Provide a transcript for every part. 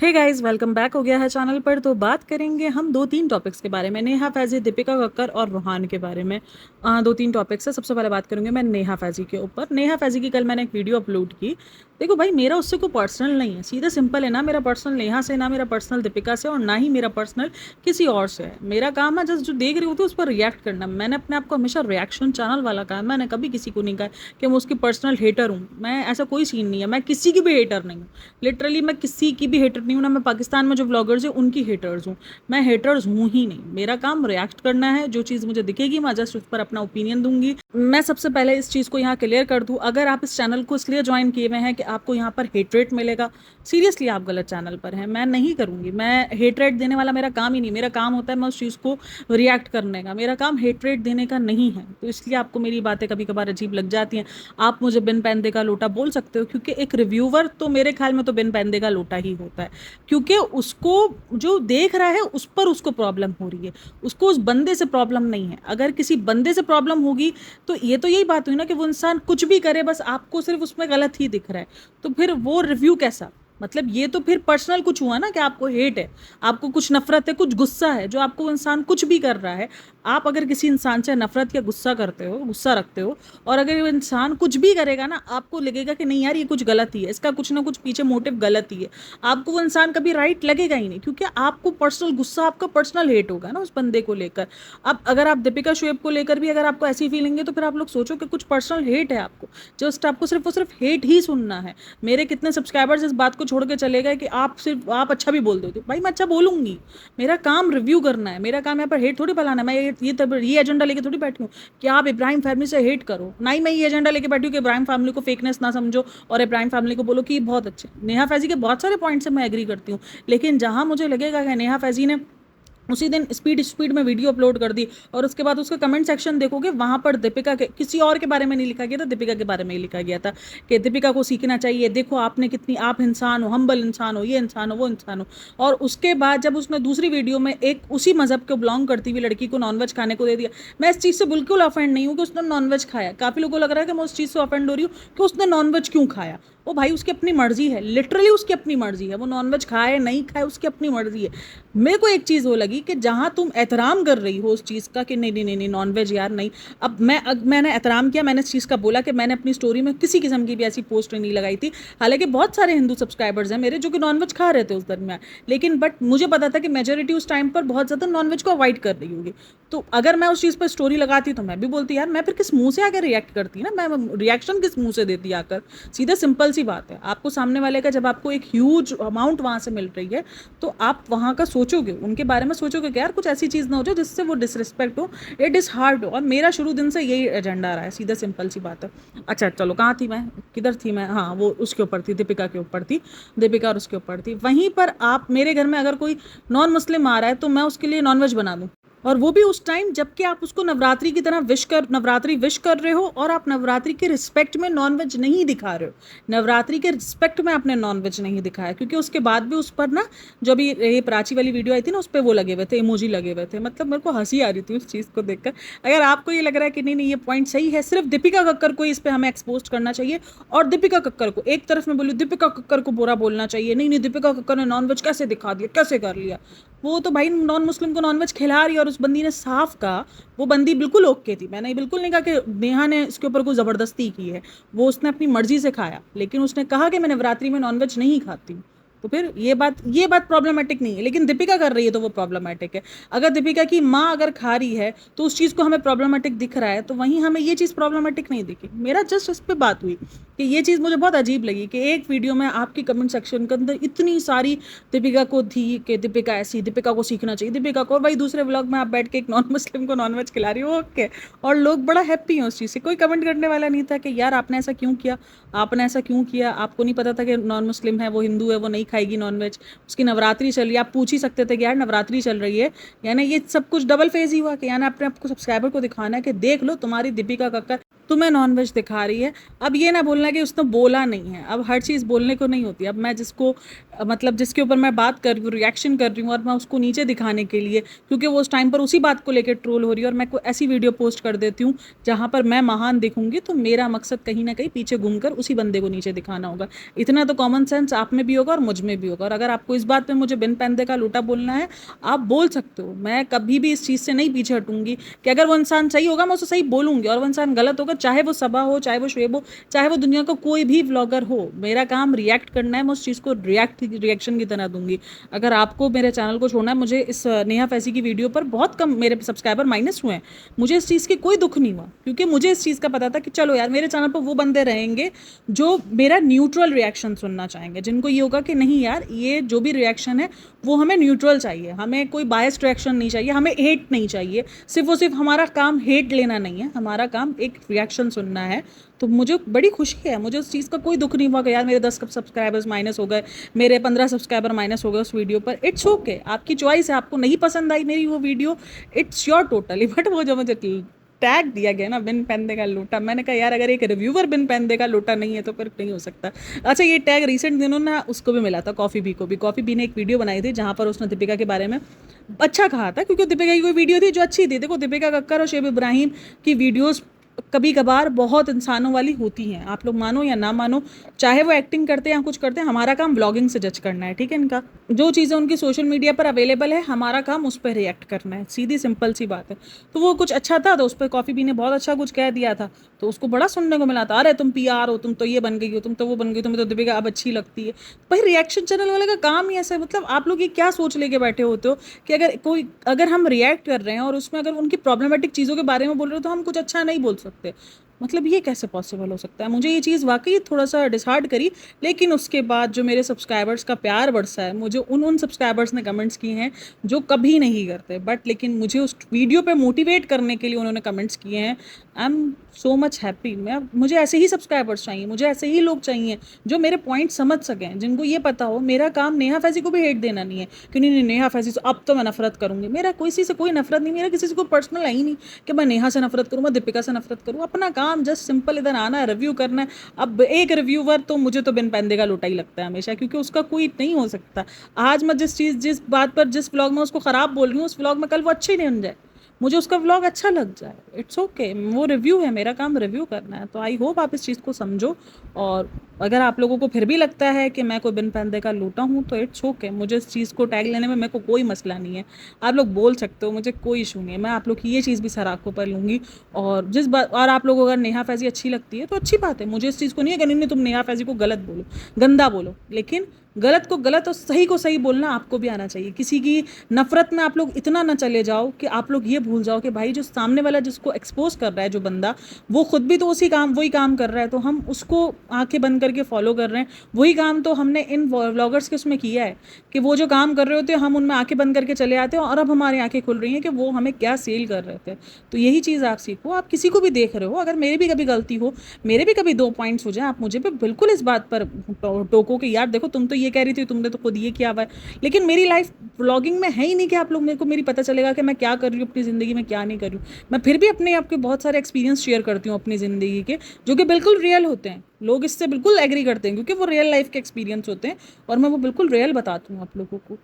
Hey guys, welcome back हो गया है चैनल पर। तो बात करेंगे हम दो तीन टॉपिक्स के बारे में, नेहा फैज़ी, दीपिका कक्कर और रोहान के बारे में। दो तीन टॉपिक्स है। सबसे पहले बात करूंगी मैं नेहा फैज़ी के ऊपर। नेहा फैज़ी की कल मैंने एक वीडियो अपलोड की। देखो भाई, मेरा उससे कोई पर्सनल नहीं है, सीधा सिंपल है। ना मेरा पर्सनल नेहा से, ना मेरा पर्सनल दीपिका से, और ना ही मेरा पर्सनल किसी और से है। मेरा काम है जस्ट जो देख रही होती है उस पर रिएक्ट करना। मैंने अपने आप को हमेशा रिएक्शन चैनल वाला कहा है। मैंने कभी किसी को नहीं कहा कि मैं उसकी पर्सनल हेटर हूँ। मैं ऐसा कोई सीन नहीं है, मैं किसी की भी हेटर नहीं हूँ। लिटरली मैं किसी की भी हेटर नहीं हूँ। ना मैं पाकिस्तान में जो व्लॉगर्स हैं उनकी हेटर्स हूँ। मैं हेटर्स हूँ ही नहीं। मेरा काम रिएक्ट करना है। जो चीज़ मुझे दिखेगी मैं जस्ट उस पर अपना ओपिनियन दूंगी। मैं सबसे पहले इस चीज़ को यहाँ क्लियर कर दूँ, अगर आप इस चैनल को इसलिए ज्वाइन किए हुए हैं कि आपको यहाँ पर हेटरेट मिलेगा, सीरियसली आप गलत चैनल पर हैं। मैं नहीं करूँगी। मैं हेटरेट देने वाला मेरा काम ही नहीं। मेरा काम होता है मैं उस चीज़ को रिएक्ट करने का। मेरा काम हेटरेट देने का नहीं है। तो इसलिए आपको मेरी बातें कभी कभार अजीब लग जाती हैं। आप मुझे बिन पैंदे का लोटा बोल सकते हो, क्योंकि एक रिव्यूवर तो मेरे ख्याल में तो बिन पैंदे का लोटा ही होता है। क्योंकि उसको जो देख रहा है उस पर उसको प्रॉब्लम हो रही है, उसको उस बंदे से प्रॉब्लम नहीं है। अगर किसी बंदे से प्रॉब्लम होगी तो ये तो यही बात हुई ना कि वो इंसान कुछ भी करे, बस आपको सिर्फ उसमें गलत ही दिख रहा है। तो फिर वो रिव्यू कैसा? मतलब ये तो फिर पर्सनल कुछ हुआ ना, कि आपको हेट है, आपको कुछ नफरत है, कुछ गुस्सा है। जो आपको इंसान कुछ भी कर रहा है, आप अगर किसी इंसान से नफरत या गुस्सा करते हो, गुस्सा रखते हो, और अगर वो इंसान कुछ भी करेगा ना, आपको लगेगा कि नहीं यार ये कुछ गलत ही है, इसका कुछ ना कुछ पीछे मोटिव गलत ही है, आपको वो इंसान कभी राइट लगेगा ही नहीं। क्योंकि आपको पर्सनल गुस्सा, आपका पर्सनल हेट होगा ना उस बंदे को लेकर। अब अगर आप दीपिका शुएब को लेकर भी अगर आपको ऐसी फीलिंग है, तो फिर आप लोग सोचो कि कुछ पर्सनल हेट है आपको। जस्ट आपको सिर्फ और सिर्फ हेट ही सुनना है। मेरे कितने सब्सक्राइबर्स इस बात को छोड़ के चले गए कि आप सिर्फ आप अच्छा भी बोल देते हो। भाई मैं अच्छा बोलूंगी, मेरा काम रिव्यू करना है। मेरा काम यहाँ पर हेट थोड़ी फैलाना है। मैं ये एजेंडा लेके थोड़ी बैठी हूँ कि आप इब्राहिम फैमिली से हेट करो। ना ही मैं ये एजेंडा लेके बैठी हूँ कि इब्राहिम फैमिली को फेकनेस ना समझो और इब्राहिम फैमिली को बोलो कि बहुत अच्छे। नेहा फैजी के बहुत सारे पॉइंट से मैं एग्री करती हूँ, लेकिन जहाँ मुझे लगेगा कि नेहा फैजी ने उसी दिन स्पीड स्पीड में वीडियो अपलोड कर दी, और उसके बाद उसका कमेंट सेक्शन देखोगे, वहां पर दीपिका के किसी और के बारे में नहीं लिखा गया था, दीपिका के बारे में ही लिखा गया था कि दीपिका को सीखना चाहिए, देखो आपने कितनी, आप इंसान हो, हम्बल इंसान हो, ये इंसान हो, वो इंसान हो। और उसके बाद जब उसने दूसरी वीडियो में एक उसी मजहब को बिलोंग करती हुई लड़की को नॉनवेज खाने को दे दिया। मैं इस चीज़ से बिल्कुल ऑफेंड नहीं हूँ कि उसने नॉनवेज खाया। काफ़ी लोगों को लग रहा है कि मैं उस चीज़ से ऑफेंड हो रही हूँ कि उसने नॉनवेज क्यों खाया। वो भाई उसकी अपनी मर्जी है, लिटरली उसकी अपनी मर्जी है। वो नॉनवेज खाए नहीं खाए उसकी अपनी मर्जी है। मेरे को एक चीज़ वो लगी कि जहाँ तुम एहतराम कर रही हो उस चीज़ का कि नहीं नहीं नहीं नहीं नॉनवेज यार नहीं। अब मैंने एहतराम किया, मैंने इस चीज़ का बोला कि मैंने अपनी स्टोरी में किसी किस्म की भी ऐसी पोस्ट नहीं लगाई थी। हालांकि बहुत सारे हिंदू सब्सक्राइबर्स हैं मेरे जो कि नॉनवेज खा रहे थे उस दरमियान, लेकिन बट मुझे पता था कि मेजोरिटी उस टाइम पर बहुत ज़्यादा नॉनवेज को अवॉइड कर रही होगी। तो अगर मैं उस चीज़ पर स्टोरी लगाती तो मैं भी बोलती यार, मैं फिर किस मुंह से आकर रिएक्ट करती ना, मैं रिएक्शन किस मुंह से देती आकर। सीधा सिंपल सी बात है। आपको सामने वाले का जब आपको एक ह्यूज अमाउंट वहाँ से मिल रही है, तो आप वहाँ का सोचोगे, उनके बारे में सोचोगे कि यार कुछ ऐसी चीज़ ना हो जाए जिससे वो डिसरिस्पेक्ट हो, ये डिसहार्ट हो। और मेरा शुरू दिन से यही एजेंडा रहा है, सीधा सिंपल सी बात है। अच्छा चलो, कहाँ थी मैं, किधर थी मैं? हाँ, वो उसके ऊपर थी, दीपिका के ऊपर थी। दीपिका और उसके ऊपर थी। वहीं पर आप मेरे घर में अगर कोई नॉन मुस्लिम आ रहा है तो मैं उसके लिए नॉनवेज बना दूँ, और वो भी उस टाइम जबकि आप उसको नवरात्रि की तरह नवरात्रि विश कर रहे हो, और आप नवरात्रि के रिस्पेक्ट में नॉनवेज नहीं दिखा रहे हो। नवरात्रि के रिस्पेक्ट में आपने नॉनवेज नहीं दिखाया, क्योंकि उसके बाद भी उस पर ना, जो भी ये प्राची वाली वीडियो आई थी ना, उस पर वो लगे हुए थे, इमोजी लगे हुए थे। मतलब मेरे को हंसी आ रही थी उस चीज़ को देखकर। अगर आपको ये लग रहा है कि नहीं नहीं ये पॉइंट सही है, सिर्फ दीपिका कक्कर को इस पर हमें एक्सपोज करना चाहिए, और दीपिका कक्कर को एक तरफ में बोलूँ, दीपिका कक्कर को बुरा बोलना चाहिए, नहीं नहीं दीपिका कक्कर ने नॉनवेज कैसे दिखा दिया, कैसे कर लिया। वो तो भाई नॉन मुस्लिम को नॉनवेज खिला रही है, और उस बंदी ने साफ कहा, वो बंदी बिल्कुल ओके थी। मैंने बिल्कुल नहीं कहा कि नेहा ने इसके ऊपर कोई ज़बरदस्ती की है। वो उसने अपनी मर्जी से खाया, लेकिन उसने कहा कि मैं नवरात्रि में नॉनवेज नहीं खाती। तो फिर ये बात प्रॉब्लमेटिक नहीं है, लेकिन दीपिका कर रही है तो वो प्रॉब्लमेटिक है। अगर दीपिका की माँ अगर खा रही है तो उस चीज़ को हमें प्रॉब्लमेटिक दिख रहा है, तो वहीं हमें ये चीज़ प्रॉब्लमेटिक नहीं दिखी। मेरा जस्ट इस पर बात हुई कि ये चीज़ मुझे बहुत अजीब लगी कि एक वीडियो में आपकी कमेंट सेक्शन के अंदर इतनी सारी दीपिका को थी कि दीपिका ऐसी, दीपिका को सीखना चाहिए, दीपिका को, और भाई दूसरे व्लॉग में आप बैठ के एक नॉन मुस्लिम को नॉनवेज खिला रही हो, ओके, और लोग बड़ा हैप्पी हैं उस चीज़ से। कोई कमेंट करने वाला नहीं था कि यार आपने ऐसा क्यों किया, आपने ऐसा क्यों किया, आपको नहीं पता था कि नॉन मुस्लिम है, वो हिंदू है, वो नहीं खाएगी नॉनवेज, उसकी नवरात्रि चल रही है। आप पूछ ही सकते थे कि यार नवरात्रि चल रही है। यानी ये सब कुछ डबल फेज ही हुआ कि यानी आपने आपको सब्सक्राइबर को दिखाना है कि देख लो तुम्हारी दीपिका कक्कर तुम्हें नॉनवेज दिखा रही है। अब ये ना बोलना कि उसने बोला नहीं है, अब हर चीज़ बोलने को नहीं होती। अब मैं जिसको मतलब जिसके ऊपर मैं बात कर रही हूँ, रिएक्शन कर रही हूँ, और मैं उसको नीचे दिखाने के लिए, क्योंकि वो उस टाइम पर उसी बात को लेकर ट्रोल हो रही है, और मैं कोई ऐसी वीडियो पोस्ट कर देती हूँ जहाँ पर मैं महान दिखूंगी, तो मेरा मकसद कहीं ना कहीं पीछे घूमकर उसी बंदे को नीचे दिखाना होगा। इतना तो कॉमन सेंस आप में भी होगा और मुझ में भी होगा। और अगर आपको इस बात पे मुझे बिन पैंदे का लोटा बोलना है, आप बोल सकते हो। मैं कभी भी इस चीज़ से नहीं पीछे हटूंगी कि अगर वो इंसान सही होगा मैं उसे सही बोलूंगी, और वो इंसान गलत होगा, चाहे वो सबा हो, चाहे वो शुएब हो, चाहे वो दुनिया का कोई भी व्लॉगर हो, मेरा काम रिएक्ट करना है, मैं उस चीज़ को रिएक्शन की तरह दूंगी। अगर आपको मेरे चैनल को छोड़ना है, मुझे इस नेहा फैज़ी की वीडियो पर बहुत कम मेरे सब्सक्राइबर माइनस हुए हैं, मुझे इस चीज़ की कोई दुख नहीं हुआ, क्योंकि मुझे इस चीज़ का पता था कि चलो यार मेरे चैनल पर वो बंदे रहेंगे जो मेरा न्यूट्रल रिएक्शन सुनना चाहेंगे, जिनको ये होगा कि नहीं यार ये जो भी रिएक्शन है वो हमें न्यूट्रल चाहिए, हमें कोई बायस्ड रिएक्शन नहीं चाहिए, हमें हेट नहीं चाहिए। सिर्फ और सिर्फ हमारा काम हेट लेना नहीं है, हमारा काम एक रिएक्शन सुनना है। तो मुझे बड़ी खुशी है, मुझे उस चीज़ का कोई दुख नहीं हुआ कि यार मेरे 10 सब्सक्राइबर्स माइनस हो गए, मेरे 15 सब्सक्राइबर माइनस हो गए उस वीडियो पर। इट्स ओके, आपकी चॉइस है, आपको नहीं पसंद आई मेरी वो video, it's your totally. But वो जो मुझे टैग दिया गया ना बिन पैंदे का लोटा, मैंने कहा यार अगर एक रिव्यूअर बिन पैंदे का लोटा नहीं है तो फिर नहीं हो सकता। अच्छा, ये टैग रिसेंट दिनों ना उसको भी मिला था, कॉफ़ी बी को भी। कॉफ़ी बी ने एक वीडियो बनाई थी जहाँ पर उसने दीपिका के बारे में अच्छा कहा था, क्योंकि दीपिका की कोई वीडियो थी जो अच्छी थी। देखो दीपिका कक्कर और शेब इब्राहिम की वीडियोस कभी कभार बहुत इंसानों वाली होती हैं, आप लोग मानो या ना मानो, चाहे वो एक्टिंग करते हैं या कुछ करते हैं, हमारा काम व्लॉगिंग से जज करना है, ठीक है। इनका जो चीज़ें उनकी सोशल मीडिया पर अवेलेबल है, हमारा काम उस पर रिएक्ट करना है, सीधी सिंपल सी बात है। तो वो कुछ अच्छा था तो उस पर कॉफ़ी बी ने बहुत अच्छा कुछ कह दिया था, तो उसको बड़ा सुनने को मिला था, अरे तुम पीआर हो, तुम तो ये बन गई हो, तुम तो वो बन गई, तुम्हें तो दीपिका अब अच्छी लगती है। भाई रिएक्शन चैनल वाले का काम ही ऐसा है, मतलब आप लोग ये क्या सोच लेके बैठे होते हो कि अगर हम रिएक्ट कर रहे हैं और उसमें अगर उनकी प्रॉब्लमेटिक चीज़ों के बारे में बोल रहे हो तो हम कुछ अच्छा नहीं बोल सकते। मतलब ये कैसे पॉसिबल हो सकता है? मुझे ये चीज़ वाकई थोड़ा सा डिसहार्ट करी। लेकिन उसके बाद जो मेरे सब्सक्राइबर्स का प्यार बरसा है, मुझे उन सब्सक्राइबर्स ने कमेंट्स किए हैं जो कभी नहीं करते, बट लेकिन मुझे उस वीडियो पे मोटिवेट करने के लिए उन्होंने कमेंट्स किए हैं। I am so much happy. मुझे ऐसे ही सब्सक्राइबर्स चाहिए, मुझे ऐसे ही लोग चाहिए जो मेरे पॉइंट समझ सकें, जिनको ये पता हो मेरा काम नेहा फैज़ी को भी हेट देना नहीं है कि नहीं नहीं नेहा फैज़ी से अब तो मैं नफरत करूँगी। मेरा किसी से कोई नफरत नहीं, मेरा किसी से कोई पर्सनल है ही नहीं कि मैं नेहा से नफरत करूँ, मैं दीपिका से नफरत करूँ। अपना काम जस्ट सिंपल इधर आना है, रिव्यू करना है। अब एक रिव्यूवर तो मुझे तो बिन पैंदे का लोटा ही लगता है हमेशा, क्योंकि उसका कोई नहीं हो सकता। आज मैं जिस बात पर जिस व्लॉग में उसको ख़राब बोल रही हूँ, उस व्लॉग में कल वो अच्छी नहीं बन जाए, मुझे उसका व्लॉग अच्छा लग जाए, इट्स ओके। वो रिव्यू है, मेरा काम रिव्यू करना है। तो आई होप आप इस चीज़ को समझो। और अगर आप लोगों को फिर भी लगता है कि मैं कोई बिन पैंदे का लोटा हूँ तो इट्स ओके, मुझे इस चीज़ को टैग लेने में मेरे को कोई मसला नहीं है। आप लोग बोल सकते हो, मुझे कोई इशू नहीं है, मैं आप लोग की ये चीज़ भी सर आंखों पर लूँगी। और जिस बात और आप लोग अगर नेहा फैज़ी अच्छी लगती है तो अच्छी बात है, मुझे इस चीज़ को नहीं है कि नहीं तुम नेहा फैज़ी को गलत बोलो, गंदा बोलो, लेकिन गलत को गलत और सही को सही बोलना आपको भी आना चाहिए। किसी की नफरत में आप लोग इतना ना चले जाओ कि आप लोग ये भूल जाओ कि भाई जो सामने वाला जिसको एक्सपोज कर रहा है, जो बंदा, वो खुद भी तो वही काम कर रहा है, तो हम उसको आंखें बंद करके फॉलो कर रहे हैं। वही काम तो हमने इन व्लॉगर्स के उसमें किया है कि वो जो काम कर रहे होते हैं हम उनमें आंखें बंद करके चले आते हैं, और अब हमारी आंखें खुल रही हैं कि वो हमें क्या सेल कर रहे थे। तो यही चीज़ आप सीखो। आप किसी को भी देख रहे हो, अगर मेरी भी कभी गलती हो, मेरे भी कभी 2 पॉइंट्स हो जाए, आप मुझे पे बिल्कुल इस बात पर टोको कि यार देखो तुम तो ये कह रही थी, तुमने तो खुद ये किया हुआ है। लेकिन मेरी लाइफ व्लॉगिंग में है ही नहीं कि आप लोग मेरे को मेरी पता चलेगा कि मैं क्या कर रही हूँ अपनी ज़िंदगी में, क्या नहीं कर रही हूँ। मैं फिर भी अपने आपके बहुत सारे एक्सपीरियंस शेयर करती हूँ अपनी ज़िंदगी के, जो कि बिल्कुल रियल होते हैं। लोग इससे बिल्कुल एग्री करते हैं क्योंकि वो रियल लाइफ के एक्सपीरियंस होते हैं, और मैं वो बिल्कुल रियल बताती हूँ आप लोगों को।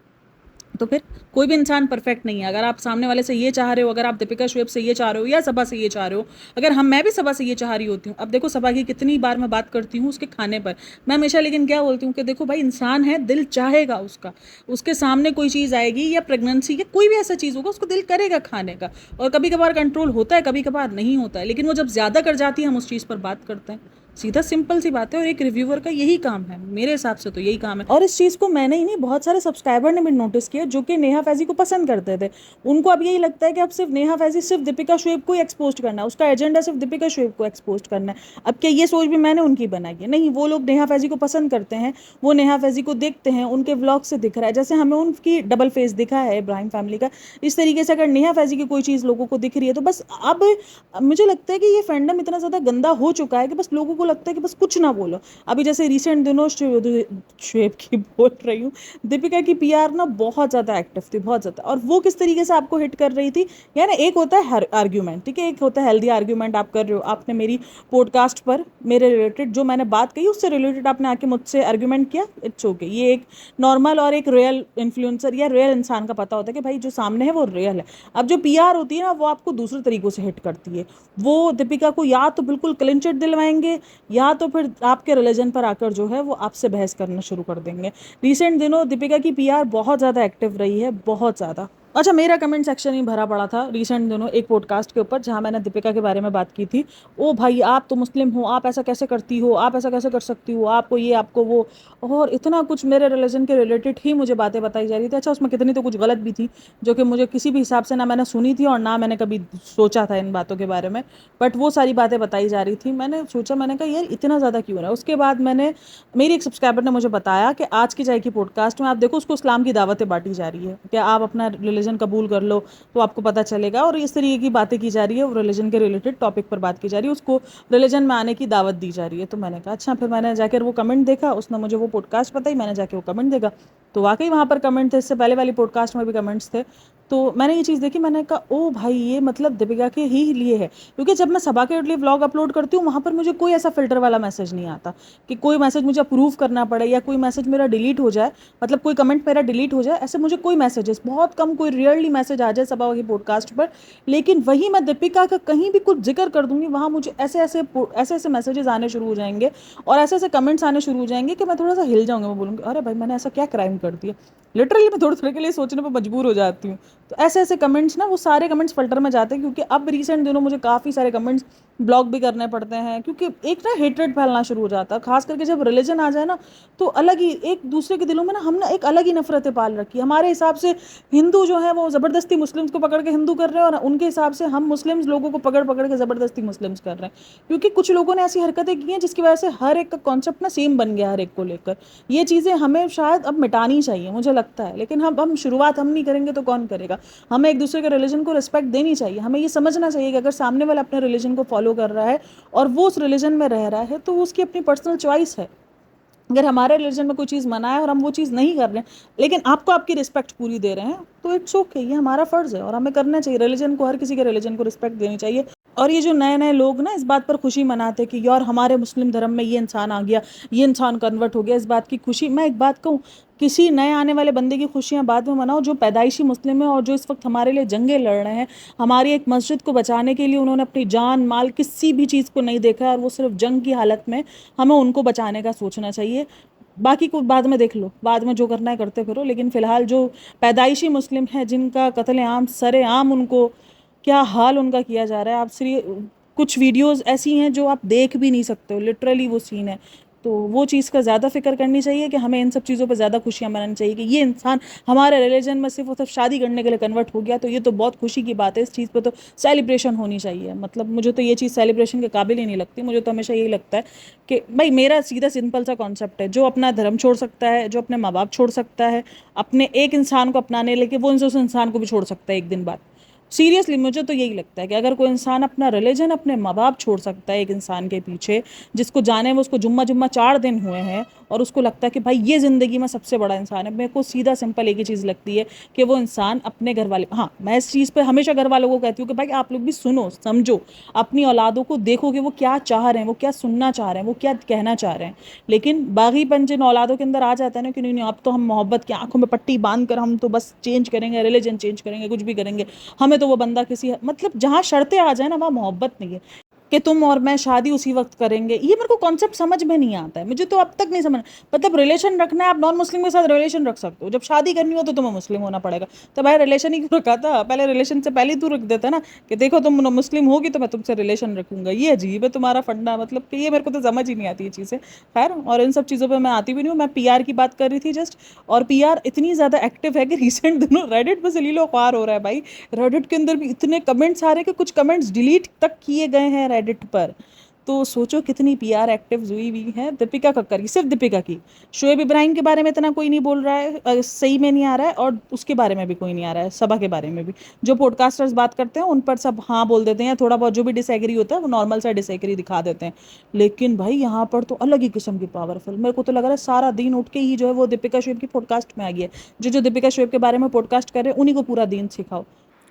तो फिर कोई भी इंसान परफेक्ट नहीं है। अगर आप सामने वाले से ये चाह रहे हो, अगर आप दीपिका शुएब से ये चाह रहे हो या सबा से ये चाह रहे हो, अगर मैं भी सबा से ये चाह रही होती हूँ। अब देखो सबा की कितनी बार मैं बात करती हूँ उसके खाने पर, मैं हमेशा लेकिन क्या बोलती हूँ कि देखो भाई इंसान है, दिल चाहेगा उसका, उसके सामने कोई चीज़ आएगी या प्रेगनेंसी या कोई भी ऐसा चीज़ होगा, उसको दिल करेगा खाने का। और कभी कभार कंट्रोल होता है, कभी कभार नहीं होता है, लेकिन वो जब ज़्यादा कर जाती है हम उस चीज़ पर बात करते हैं। सीधा सिंपल सी बात है, और एक रिव्यूअर का यही काम है, मेरे हिसाब से तो यही काम है। और इस चीज़ को मैंने ही नहीं, बहुत सारे सब्सक्राइबर ने भी नोटिस किया जो कि नेहा फैज़ी को पसंद करते थे। उनको अब यही लगता है कि अब सिर्फ नेहा फैज़ी सिर्फ दीपिका शुएब को ही एक्सपोज करना है, उसका एजेंडा सिर्फ दीपिका शुएब को एक्सपोज करना है। अब क्या ये सोच भी मैंने उनकी बनाई है? नहीं, वो लोग नेहा फैज़ी को पसंद करते हैं, वो नेहा फैज़ी को देखते हैं, उनके व्लॉग से दिख रहा है, जैसे हमें उनकी डबल फेस दिखा है इब्राहिम फैमिली का। इस तरीके से अगर नेहा फैज़ी की कोई चीज़ लोगों को दिख रही है तो बस अब मुझे लगता है कि ये फैंडम इतना ज़्यादा गंदा हो चुका है कि बस लोगों को लगता है कि बस कुछ ना बोलो। अभी जैसे रिसेंट दिनों शुएब की बोल रही हूँ, दीपिका की पीआर ना बहुत ज़्यादा एक्टिव थी, बहुत ज़्यादा। और वो किस तरीके से आपको हिट कर रही थी, यानी एक होता है आर्ग्यूमेंट, ठीक है, एक होता है हेल्दी आर्ग्यूमेंट आप कर रहे हो, आपने मेरी पॉडकास्ट पर मेरे रिलेटेड जो मैंने बात कही उससे रिलेटेड आपने आके मुझसे आर्ग्यूमेंट किया, इट्स ओके। ये एक नॉर्मल और एक रियल इन्फ्लुएंसर या रियल इंसान का पता होता है कि भाई जो सामने है वो रियल है। अब जो पीआर होती है ना, वो आपको दूसरे तरीकों से हिट करती है। वो दीपिका को या तो बिल्कुल क्लीन चिट दिलवाएंगे, या तो फिर आपके रिलीजन पर आकर जो है वो आपसे बहस करना शुरू कर देंगे। रिसेंट दिनों दीपिका की पीआर बहुत ज़्यादा एक्टिव रही है, बहुत ज़्यादा। अच्छा, मेरा कमेंट सेक्शन ही भरा पड़ा था रिसेंट दिनों एक पॉडकास्ट के ऊपर, जहाँ मैंने दीपिका के बारे में बात की थी। ओ भाई, आप तो मुस्लिम हो, आप ऐसा कैसे करती हो, आप ऐसा कैसे कर सकती हो, आपको ये आपको वो, और इतना कुछ मेरे रिलीजन के रिलेटेड ही मुझे बातें बताई जा रही थी। अच्छा, उसमें कितनी तो कुछ गलत भी थी, जो कि मुझे किसी भी हिसाब से ना मैंने सुनी थी और ना मैंने कभी सोचा था इन बातों के बारे में। बट वो सारी बातें बताई जा रही थी, मैंने सोचा, मैंने कहा यार इतना ज़्यादा क्यों रहा है। उसके बाद मेरी एक सब्सक्राइबर ने मुझे बताया कि आज की जाए की पॉडकास्ट में आप देखो, उसको इस्लाम की दावतें बांटी जा रही है कि आप अपना रिलीजन कबूल कर लो तो आपको पता चलेगा, और इस तरीके की बातें की जा रही है, वो रिलीजन के रिलेटेड टॉपिक पर बात की जा रही है, उसको रिलीजन में आने की दावत दी जा रही है। तो मैंने कहा अच्छा, फिर मैंने जाकर वो कमेंट देखा, उसने मुझे वो पॉडकास्ट बताई, मैंने जाके वो कमेंट देखा, तो वाकई वहाँ पर कमेंट थे, इससे पहले वाली पॉडकास्ट में भी कमेंट्स थे। तो मैंने ये चीज़ देखी, मैंने कहा ओ भाई, ये मतलब दीपिका के ही लिए है। क्योंकि जब मैं सबा के लिए व्लॉग अपलोड करती हूँ, वहाँ पर मुझे कोई ऐसा फिल्टर वाला मैसेज नहीं आता कि कोई मैसेज मुझे अप्रूव करना पड़े या कोई मैसेज मेरा डिलीट हो जाए, मतलब कोई कमेंट मेरा डिलीट हो जाए, ऐसे मुझे कोई मैसेजेस, बहुत कम, कोई रियरली मैसेज आ जाए सबा की पॉडकास्ट पर। लेकिन वही मैं दीपिका का कहीं भी कुछ जिक्र कर दूंगी, वहाँ मुझे ऐसे ऐसे मैसेजेस आने शुरू हो जाएंगे और ऐसे ऐसे कमेंट्स आने शुरू हो जाएंगे कि मैं थोड़ा सा हिल जाऊंगा, मैं बोलूँगी अरे भाई, मैंने ऐसा क्या क्राइम कर दिया। लिटरली मैं थोड़े थोड़े के लिए सोचने पर मजबूर हो जाती हूँ। तो ऐसे ऐसे कमेंट्स ना, वो सारे कमेंट्स फिल्टर में जाते हैं, क्योंकि अब रिसेंट दिनों मुझे काफ़ी सारे कमेंट्स ब्लॉक भी करने पड़ते हैं, क्योंकि एक ना हेट्रेड फैलना शुरू हो जाता है, खास करके जब रिलीजन आ जाए ना, तो अलग ही एक दूसरे के दिलों में ना हम ना एक अलग ही नफरतें पाल रखी है। हमारे हिसाब से हिंदू जो है वो ज़बरदस्ती मुस्लिम्स को पकड़ के हिंदू कर रहे हैं, और उनके हिसाब से हम मुस्लिम्स लोगों को पकड़ पकड़ के ज़बरदस्ती मुस्लिम्स कर रहे हैं। क्योंकि कुछ लोगों ने ऐसी हरकतें की हैं जिसकी वजह से हर एक का कॉन्सेप्ट ना सेम बन गया हर एक को लेकर। ये चीज़ें हमें शायद अब मिटानी चाहिए, मुझे लगता है, लेकिन हम शुरुआत हम नहीं करेंगे तो कौन करेगा। हमें एक दूसरे के रिलीजन को रिस्पेक्ट देनी चाहिए, हमें ये समझना चाहिए कि अगर सामने वाला अपने रिलीजन को फॉलो कर रहा है और वो उस रिलीजन में रह रहा है, तो वो उसकी अपनी पर्सनल चॉइस है। अगर हमारे रिलीजन में कोई चीज़ मना है और हम वो चीज़ नहीं कर रहे हैं, लेकिन आपको आपकी रिस्पेक्ट पूरी दे रहे हैं, तो इट्स ओके, ये हमारा फ़र्ज़ है और हमें करना चाहिए। रिलीजन को, हर किसी के रिलीजन को रिस्पेक्ट देनी चाहिए। और ये जो नए नए लोग ना इस बात पर खुशी मनाते हैं कि यार हमारे मुस्लिम धर्म में ये इंसान आ गया, ये इंसान कन्वर्ट हो गया, इस बात की खुशी, मैं एक बात कहूँ, किसी नए आने वाले बंदे की खुशियाँ बाद में मनाओ। जो पैदाइशी मुस्लिम है और जो इस वक्त हमारे लिए जंगें लड़ रहे हैं, हमारी एक मस्जिद को बचाने के लिए उन्होंने अपनी जान माल किसी भी चीज़ को नहीं देखा और वो सिर्फ जंग की हालत में, हमें उनको बचाने का सोचना चाहिए। बाकी को बाद में देख लो, बाद में जो करना है करते फिरो, लेकिन फ़िलहाल जो पैदाइशी मुस्लिम है जिनका कत्लेआम सरेआम, उनको क्या हाल उनका किया जा रहा है, आप सिर्फ कुछ वीडियोस ऐसी हैं जो आप देख भी नहीं सकते हो, लिटरली वो सीन है। तो वो चीज़ का ज़्यादा फिक्र करनी चाहिए कि हमें इन सब चीज़ों पर ज़्यादा खुशियाँ मनानी चाहिए कि ये इंसान हमारे रिलीजन में सिर्फ और सिर्फ शादी करने के लिए कन्वर्ट हो गया, तो ये तो बहुत खुशी की बात है, इस चीज़ पर तो सेलिब्रेशन होनी चाहिए। मतलब मुझे तो ये चीज़ सेलिब्रेशन के काबिल ही नहीं लगती। मुझे तो हमेशा यही लगता है कि भाई, मेरा सीधा सिंपल सा कॉन्सेप्ट है, जो अपना धर्म छोड़ सकता है, जो अपने माँ बाप छोड़ सकता है, अपने एक इंसान को अपनाने लेके, वो उस इंसान को भी छोड़ सकता है एक दिन बाद। सीरियसली मुझे तो यही लगता है कि अगर कोई इंसान अपना रिलीजन, अपने माँ बाप छोड़ सकता है एक इंसान के पीछे, जिसको जाने में उसको जुम्मा जुम्मा 4 दिन हुए हैं, और उसको लगता है कि भाई ये ज़िंदगी में सबसे बड़ा इंसान है, मेरे को सीधा सिंपल एक ही चीज़ लगती है कि वो इंसान अपने घर वाले, हाँ, मैं इस चीज़ पे हमेशा घर वालों को कहती हूँ कि भाई आप लोग भी सुनो समझो, अपनी औलादों को देखो कि वो क्या चाह रहे हैं, वो क्या सुनना चाह रहे हैं, वो क्या कहना चाह रहे हैं। लेकिन बागीपन जिन औलादों के अंदर आ जाता है ना कि नहीं नहीं, अब तो हम मोहब्बत की आंखों में पट्टी बांध कर हम तो बस चेंज करेंगे, रिलीजन चेंज करेंगे, कुछ भी करेंगे, हमें तो वो बंदा किसी, मतलब जहाँ शर्तें आ जाए ना, वहाँ मोहब्बत नहीं है कि तुम और मैं शादी उसी वक्त करेंगे। ये मेरे को कॉन्सेप्ट समझ में नहीं आता है, मुझे तो अब तक नहीं समझ। मतलब रिलेशन रखना है, आप नॉन मुस्लिम के साथ रिलेशन रख सकते हो, जब शादी करनी हो तो तुम्हें मुस्लिम होना पड़ेगा। तो भाई रिलेशन ही क्यों रखा था, पहले रिलेशन से पहले ही तू रख देता ना कि देखो तुम मुस्लिम होगी तो मैं तुमसे रिलेशन रखूंगा। ये अजीब है तुम्हारा फंडा, मतलब कि ये मेरे को तो समझ ही नहीं आती ये चीज़ें। खैर, और इन सब चीज़ों पर मैं आती भी नहीं हूँ। मैं पीआर की बात कर रही थी जस्ट, और पीआर इतनी ज़्यादा एक्टिव है कि रिसेंट दिनों रेडिट पर लीलो ख्वार हो रहा है भाई। रेडिट के अंदर भी इतने कमेंट्स आ रहे हैं कि कुछ कमेंट्स डिलीट तक किए गए हैं रेडिट पर। तो सोचो कितनी पीआर एक्टिव हुई हुई है दीपिका कक्कर की, सिर्फ दीपिका की। शोएब इब्राहिम के बारे में इतना कोई नहीं बोल रहा है, सही में नहीं आ रहा है, और उसके बारे में भी कोई नहीं आ रहा है, सबा के बारे में भी। जो पॉडकास्टर्स बात करते हैं उन पर सब हाँ बोल देते हैं, थोड़ा बहुत जो भी डिसएग्री होता है वो नॉर्मल सा डिसएग्री दिखा देते हैं। लेकिन भाई यहाँ पर तो अलग ही किस्म की पावरफुल, मेरे को तो लग रहा है सारा दिन उठ के ही जो है वो दीपिका शोएब की पॉडकास्ट में आ गई है। जो जो दीपिका शोएब के बारे में पॉडकास्ट कर रहे हैं उन्हीं को पूरा दिन सिखाओ।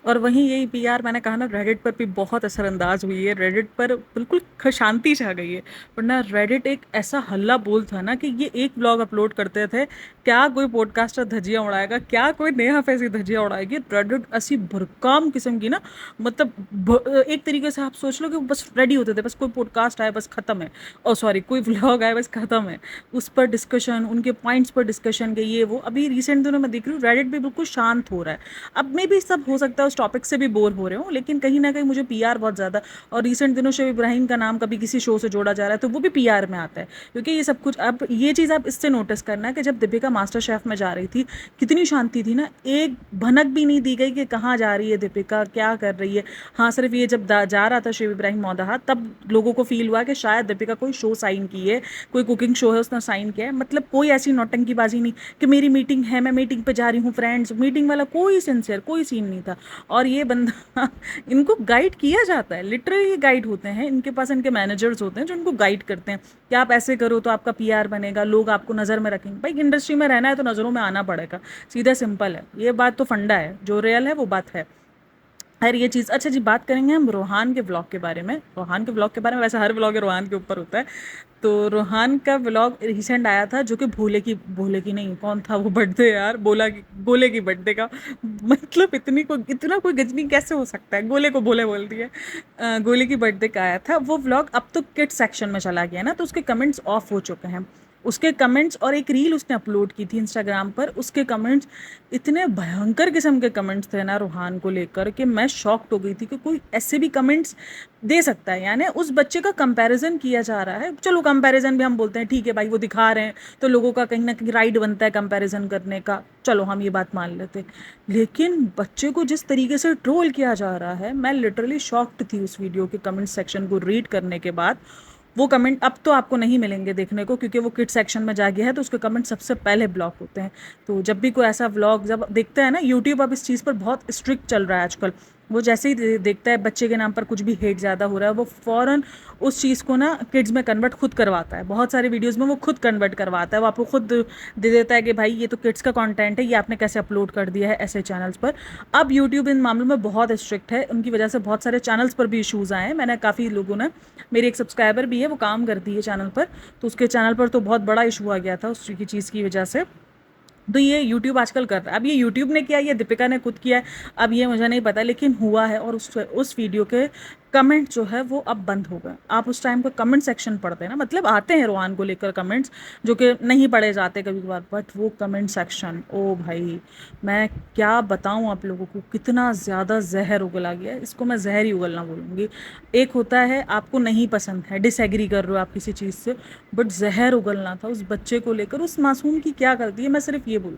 और वहीं यही पीआर मैंने कहा ना, रेडिट पर भी बहुत असरअंदाज हुई है। रेडिट पर बिल्कुल शांति छा गई है, वरना रेडिट एक ऐसा हल्ला बोल था ना कि ये एक ब्लॉग अपलोड करते थे, क्या कोई पॉडकास्टर धज्जियां उड़ाएगा, क्या कोई नेहा फैजी धज्जियां उड़ाएगी। रेडिट ऐसी भरकाम किस्म की ना, मतलब एक तरीके से आप सोच लो कि बस रेडी होते थे, बस कोई पॉडकास्ट आए बस खत्म है, और सॉरी कोई व्लॉग आए बस खत्म है, उस पर डिस्कशन, उनके पॉइंट्स पर डिस्कशन के ये वो। अभी रिसेंट दिनों में देख रही हूँ रेडिट भी बिल्कुल शांत हो रहा है। अब मे भी सब हो सकता है उस टॉपिक से भी बोर हो रहे हो, लेकिन कहीं ना कहीं मुझे पीआर बहुत ज़्यादा, और रिसेंट दिनों शोएब इब्राहिम का नाम कभी किसी शो से जोड़ा जा रहा है तो वो भी पीआर में आता है, क्योंकि ये सब कुछ। अब ये चीज़ आप इससे नोटिस करना है कि जब दीपिका मास्टर शेफ में जा रही थी कितनी शांति थी ना, एक भनक भी नहीं दी गई कि कहाँ जा रही है दीपिका, क्या कर रही है। हाँ, सिर्फ ये जब जा रहा था शोएब इब्राहिम मौदाहा, तब लोगों को फील हुआ कि शायद दीपिका कोई शो साइन की है, कोई कुकिंग शो है उसने साइन किया है। मतलब कोई ऐसी नौटंकीबाजी नहीं कि मेरी मीटिंग है, मैं मीटिंग पे जा रही हूँ फ्रेंड्स, मीटिंग वाला कोई सिंसियर कोई सीन नहीं था। और ये बंदा इनको गाइड किया जाता है, लिटरली गाइड होते हैं, इनके पास इनके मैनेजर्स होते हैं जो इनको गाइड करते हैं कि आप ऐसे करो तो आपका पीआर बनेगा, लोग आपको नज़र में रखेंगे। भाई इंडस्ट्री में रहना है तो नज़रों में आना पड़ेगा, सीधा सिंपल है, ये बात तो फंडा है, जो रियल है वो बात है। खैर ये चीज़, अच्छा जी, बात करेंगे हम रोहान के व्लॉग के बारे में। रोहान के व्लॉग के बारे में, वैसे हर व्लॉग रोहान के ऊपर होता है। तो रोहान का व्लॉग रिसेंट आया था, जो कि भोले की नहीं, कौन था वो, बर्थडे यार, गोले की बर्थडे का। मतलब इतना कोई गजनी कैसे हो सकता है, गोले को भोले बोल दिया। गोले की बर्थडे का आया था वो व्लॉग। अब तो किड सेक्शन में चला गया ना, तो उसके कमेंट्स ऑफ हो चुके हैं, उसके कमेंट्स। और एक रील उसने अपलोड की थी इंस्टाग्राम पर, उसके कमेंट्स इतने भयंकर किस्म के कमेंट्स थे ना रोहान को लेकर, कि मैं शॉक्ड हो गई थी कि कोई ऐसे भी कमेंट्स दे सकता है। यानी उस बच्चे का कंपैरिजन किया जा रहा है, चलो कंपैरिजन भी हम बोलते हैं ठीक है भाई, वो दिखा रहे हैं तो लोगों का कहीं ना कहीं राइट बनता है कंपैरिजन करने का, चलो हम ये बात मान लेते। लेकिन बच्चे को जिस तरीके से ट्रोल किया जा रहा है, मैं लिटरली शॉक्ड थी उस वीडियो के कमेंट सेक्शन को रीड करने के बाद। वो कमेंट अब तो आपको नहीं मिलेंगे देखने को, क्योंकि वो किड सेक्शन में जा गया है, तो उसके कमेंट सबसे पहले ब्लॉक होते हैं। तो जब भी कोई ऐसा व्लॉग जब देखते हैं ना, यूट्यूब अब इस चीज़ पर बहुत स्ट्रिक्ट चल रहा है आजकल। वो जैसे ही देखता है बच्चे के नाम पर कुछ भी हेट ज़्यादा हो रहा है, वो फ़ौरन उस चीज़ को ना किड्स में कन्वर्ट खुद करवाता है। बहुत सारे वीडियोज़ में वो खुद कन्वर्ट करवाता है, वो आपको खुद दे देता है कि भाई ये तो किड्स का कंटेंट है, ये आपने कैसे अपलोड कर दिया है ऐसे चैनल्स पर। अब यूट्यूब इन मामलों में बहुत स्ट्रिक्ट है, उनकी वजह से बहुत सारे चैनल्स पर भी इशूज़ आए हैं। मैंने काफ़ी लोगों ने, मेरी एक सब्सक्राइबर भी है वो काम करती है चैनल पर, तो उसके चैनल पर तो बहुत बड़ा इशू आ गया था उस चीज़ की वजह से। तो ये यूट्यूब आजकल कर रहा है। अब ये यूट्यूब ने किया, ये दीपिका ने खुद किया है, अब ये मुझे नहीं पता, लेकिन हुआ है। और उस वीडियो के कमेंट जो है वो अब बंद हो गए। आप उस टाइम का कमेंट सेक्शन पढ़ते हैं ना, मतलब आते हैं रोहान को लेकर कमेंट्स जो कि नहीं पढ़े जाते कभी कभार, बट वो कमेंट सेक्शन, ओ भाई मैं क्या बताऊं आप लोगों को, कितना ज़्यादा जहर उगला गया है। इसको मैं जहर ही उगलना बोलूँगी। एक होता है आपको नहीं पसंद है, डिसएग्री कर रहे हो आप किसी चीज़ से, बट जहर उगलना था उस बच्चे को लेकर। उस मासूम की क्या गलती है, मैं सिर्फ ये बोलूँ,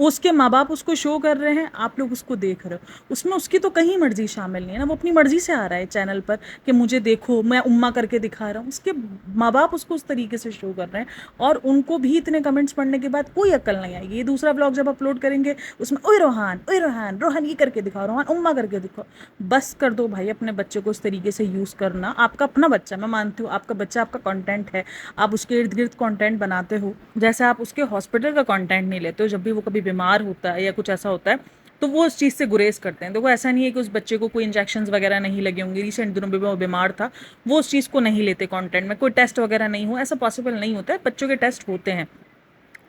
उसके माँ बाप उसको शो कर रहे हैं, आप लोग उसको देख रहे हो, उसमें उसकी तो कहीं मर्जी शामिल नहीं है ना, वो अपनी मर्जी से आ रहा है चैनल पर कि मुझे देखो, मैं उम्मा करके दिखा रहा हूँ। उसके माँ बाप उसको उस तरीके से शो कर रहे हैं, और उनको भी इतने कमेंट्स पढ़ने के बाद कोई अक्ल नहीं आएगी। ये दूसरा व्लॉग जब अपलोड करेंगे उसमें ओए रोहान रोहान ये करके दिखाओ, रोहान उम्मा करके दिखाओ। बस कर दो भाई, अपने बच्चे को इस तरीके से यूज़ करना। आपका अपना बच्चा, मैं मानती हूँ आपका बच्चा आपका कंटेंट है, आप उसके इर्द गिर्द कंटेंट बनाते हो, जैसे आप उसके हॉस्पिटल का कंटेंट नहीं लेते हो जब भी वो कभी बीमार होता है या कुछ ऐसा होता है, तो वो उस चीज़ से गुरेज करते हैं। देखो ऐसा नहीं है कि उस बच्चे को कोई इंजेक्शंस वगैरह नहीं लगे होंगे, रिसेंट दिनों में वो बीमार था, वो उस चीज़ को नहीं लेते कंटेंट में, कोई टेस्ट वगैरह नहीं हो, ऐसा पॉसिबल नहीं होता है। बच्चों के टेस्ट होते हैं,